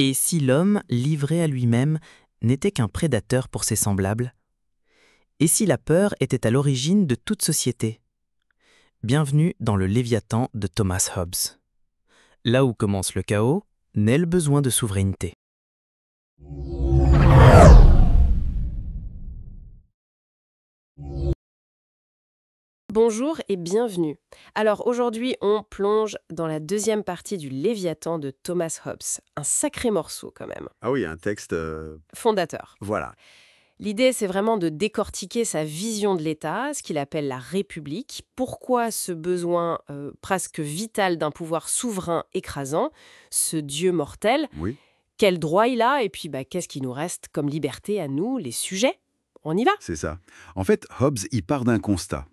Et si l'homme, livré à lui-même, n'était qu'un prédateur pour ses semblables? Et si la peur était à l'origine de toute société? Bienvenue dans le Léviathan de Thomas Hobbes. Là où commence le chaos, naît le besoin de souveraineté. Bonjour et bienvenue. Alors aujourd'hui, on plonge dans la deuxième partie du Léviathan de Thomas Hobbes. Un sacré morceau quand même. Ah oui, un texte... Fondateur. Voilà. L'idée, c'est vraiment de décortiquer sa vision de l'État, ce qu'il appelle la République. Pourquoi ce besoin presque vital d'un pouvoir souverain écrasant, ce Dieu mortel, Oui, quel droit il a et puis qu'est-ce qui nous reste comme liberté à nous, les sujets? On y va? c'est ça. En fait, Hobbes, il part d'un constat.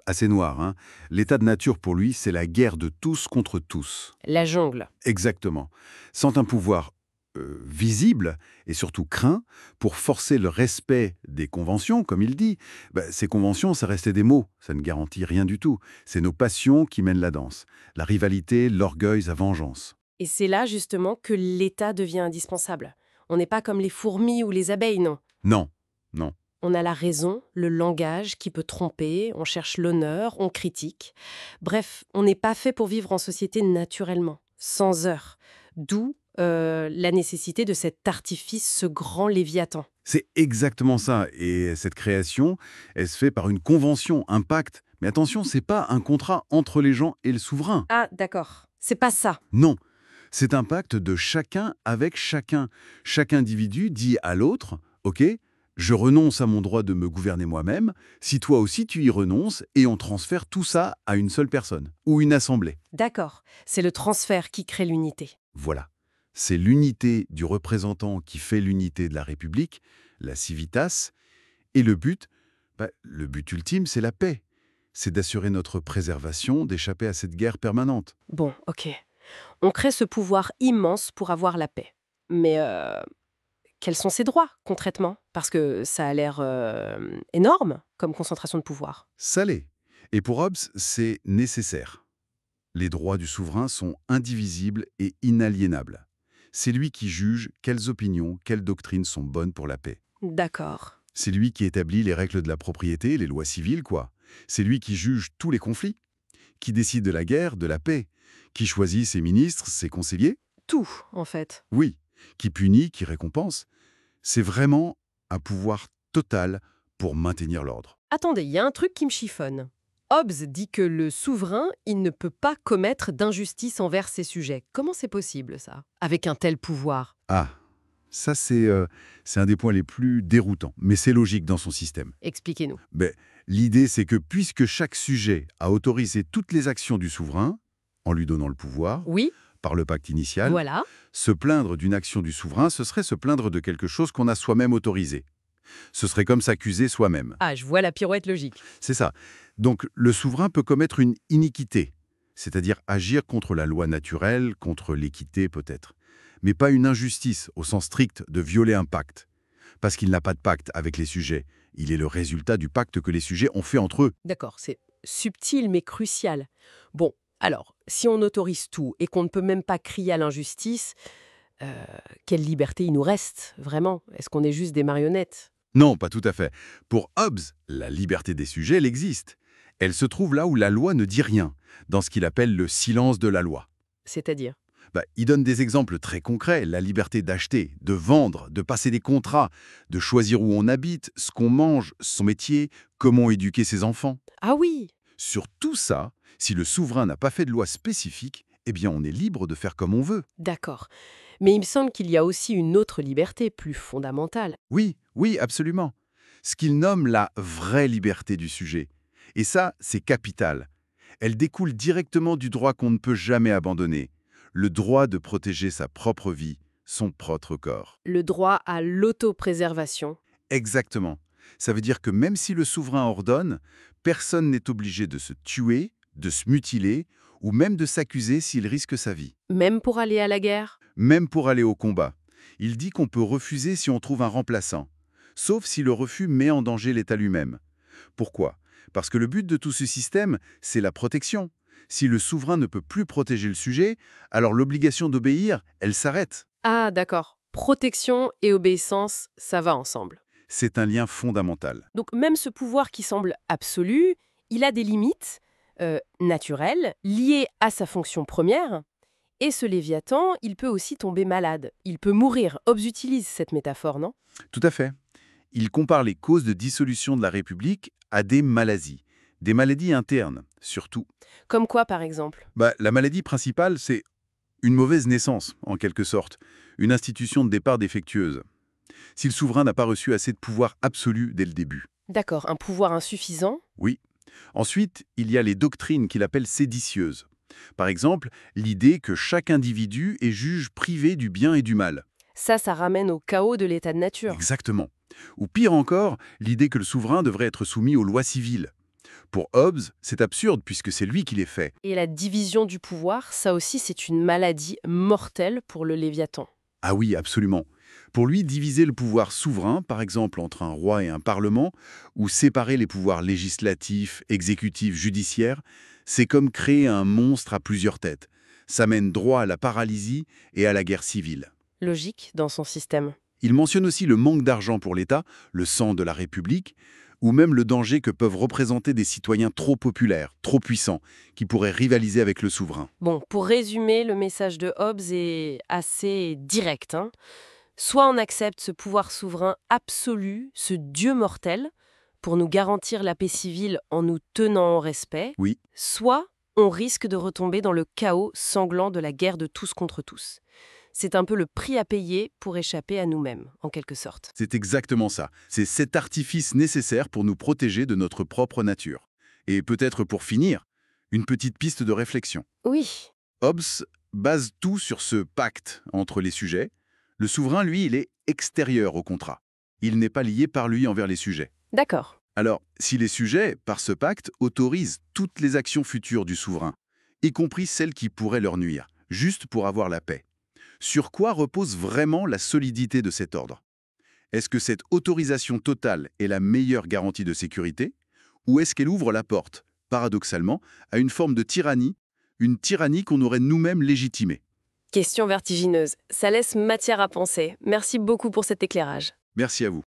Assez noir, hein. L'état de nature, pour lui, c'est la guerre de tous contre tous. La jungle. Exactement. Sans un pouvoir visible et surtout craint pour forcer le respect des conventions, comme il dit. Ces conventions, ça restait des mots, ça ne garantit rien du tout. C'est nos passions qui mènent la danse. La rivalité, l'orgueil, sa vengeance. Et c'est là justement que l'État devient indispensable. On n'est pas comme les fourmis ou les abeilles, non. Non, non. On a la raison, le langage qui peut tromper, on cherche l'honneur, on critique. Bref, on n'est pas fait pour vivre en société naturellement, sans heurts. D'où la nécessité de cet artifice, ce grand Léviathan. C'est exactement ça. Et cette création, elle se fait par une convention, un pacte. Mais attention, c'est pas un contrat entre les gens et le souverain. Ah, d'accord. C'est pas ça. Non. C'est un pacte de chacun avec chacun. Chaque individu dit à l'autre, OK, je renonce à mon droit de me gouverner moi-même, si toi aussi tu y renonces, et on transfère tout ça à une seule personne, ou une assemblée. D'accord. C'est le transfert qui crée l'unité. Voilà. C'est l'unité du représentant qui fait l'unité de la République, la civitas, et le but ultime, c'est la paix. C'est d'assurer notre préservation, d'échapper à cette guerre permanente. Bon, ok. On crée ce pouvoir immense pour avoir la paix. Mais quels sont ses droits, concrètement? Parce que ça a l'air énorme comme concentration de pouvoir. Ça l'est. Et pour Hobbes, c'est nécessaire. Les droits du souverain sont indivisibles et inaliénables. C'est lui qui juge quelles opinions, quelles doctrines sont bonnes pour la paix. D'accord. C'est lui qui établit les règles de la propriété, les lois civiles, quoi. C'est lui qui juge tous les conflits, qui décide de la guerre, de la paix, qui choisit ses ministres, ses conseillers. Tout, en fait. Oui, qui punit, qui récompense. C'est vraiment un pouvoir total pour maintenir l'ordre. Attendez, il y a un truc qui me chiffonne. Hobbes dit que le souverain, il ne peut pas commettre d'injustice envers ses sujets. Comment c'est possible, ça? Avec un tel pouvoir? Ah, ça c'est un des points les plus déroutants, mais c'est logique dans son système. Expliquez-nous. L'idée, c'est que puisque chaque sujet a autorisé toutes les actions du souverain, en lui donnant le pouvoir, Oui, par le pacte initial, voilà. se plaindre d'une action du souverain, ce serait se plaindre de quelque chose qu'on a soi-même autorisé. Ce serait comme s'accuser soi-même. Ah, je vois la pirouette logique. C'est ça. Donc le souverain peut commettre une iniquité, c'est-à-dire agir contre la loi naturelle, contre l'équité peut-être, mais pas une injustice au sens strict de violer un pacte. Parce qu'il n'a pas de pacte avec les sujets. Il est le résultat du pacte que les sujets ont fait entre eux. D'accord, c'est subtil mais crucial. Bon, alors, si on autorise tout et qu'on ne peut même pas crier à l'injustice, quelle liberté il nous reste, vraiment? Est-ce qu'on est juste des marionnettes? Non, pas tout à fait. Pour Hobbes, la liberté des sujets, elle existe. Elle se trouve là où la loi ne dit rien, dans ce qu'il appelle le silence de la loi. C'est-à-dire? Il donne des exemples très concrets, la liberté d'acheter, de vendre, de passer des contrats, de choisir où on habite, ce qu'on mange, son métier, comment éduquer ses enfants. Ah oui! Sur tout ça, si le souverain n'a pas fait de loi spécifique, eh bien on est libre de faire comme on veut. D'accord. Mais il me semble qu'il y a aussi une autre liberté, plus fondamentale. Oui, oui, absolument. Ce qu'il nomme la vraie liberté du sujet. Et ça, c'est capital. Elle découle directement du droit qu'on ne peut jamais abandonner. Le droit de protéger sa propre vie, son propre corps. Le droit à l'autopréservation. Exactement. Ça veut dire que même si le souverain ordonne, personne n'est obligé de se tuer, de se mutiler, ou même de s'accuser s'il risque sa vie. Même pour aller à la guerre? Même pour aller au combat. Il dit qu'on peut refuser si on trouve un remplaçant, sauf si le refus met en danger l'État lui-même. Pourquoi? Parce que le but de tout ce système, c'est la protection. Si le souverain ne peut plus protéger le sujet, alors l'obligation d'obéir, elle s'arrête. Ah, d'accord. Protection et obéissance, ça va ensemble. C'est un lien fondamental. Donc même ce pouvoir qui semble absolu, il a des limites naturelles liées à sa fonction première. Et ce Léviathan, il peut aussi tomber malade. Il peut mourir. Hobbes utilise cette métaphore, non? Tout à fait. Il compare les causes de dissolution de la République à des maladies internes, surtout. Comme quoi, par exemple? La maladie principale, c'est une mauvaise naissance, en quelque sorte, une institution de départ défectueuse. Si le souverain n'a pas reçu assez de pouvoir absolu dès le début. D'accord, un pouvoir insuffisant? Oui. Ensuite, il y a les doctrines qu'il appelle séditieuses. Par exemple, l'idée que chaque individu est juge privé du bien et du mal. Ça ramène au chaos de l'état de nature. Exactement. Ou pire encore, l'idée que le souverain devrait être soumis aux lois civiles. Pour Hobbes, c'est absurde puisque c'est lui qui les fait. Et la division du pouvoir, ça aussi, c'est une maladie mortelle pour le Léviathan. Ah oui, absolument. Pour lui, diviser le pouvoir souverain, par exemple entre un roi et un parlement, ou séparer les pouvoirs législatifs, exécutifs, judiciaires, c'est comme créer un monstre à plusieurs têtes. Ça mène droit à la paralysie et à la guerre civile. Logique dans son système. Il mentionne aussi le manque d'argent pour l'État, le sang de la République, ou même le danger que peuvent représenter des citoyens trop populaires, trop puissants, qui pourraient rivaliser avec le souverain. Bon, pour résumer, le message de Hobbes est assez direct, hein. Soit on accepte ce pouvoir souverain absolu, ce Dieu mortel, pour nous garantir la paix civile en nous tenant au respect, Oui, soit on risque de retomber dans le chaos sanglant de la guerre de tous contre tous. C'est un peu le prix à payer pour échapper à nous-mêmes, en quelque sorte. c'est exactement ça. C'est cet artifice nécessaire pour nous protéger de notre propre nature. Et peut-être pour finir, une petite piste de réflexion. Oui, Hobbes base tout sur ce pacte entre les sujets. Le souverain, lui, il est extérieur au contrat. Il n'est pas lié par lui envers les sujets. d'accord. Alors, si les sujets, par ce pacte, autorisent toutes les actions futures du souverain, y compris celles qui pourraient leur nuire, juste pour avoir la paix, sur quoi repose vraiment la solidité de cet ordre? Est-ce que cette autorisation totale est la meilleure garantie de sécurité? Ou est-ce qu'elle ouvre la porte, paradoxalement, à une forme de tyrannie, une tyrannie qu'on aurait nous-mêmes légitimée? Question vertigineuse. Ça laisse matière à penser. Merci beaucoup pour cet éclairage. Merci à vous.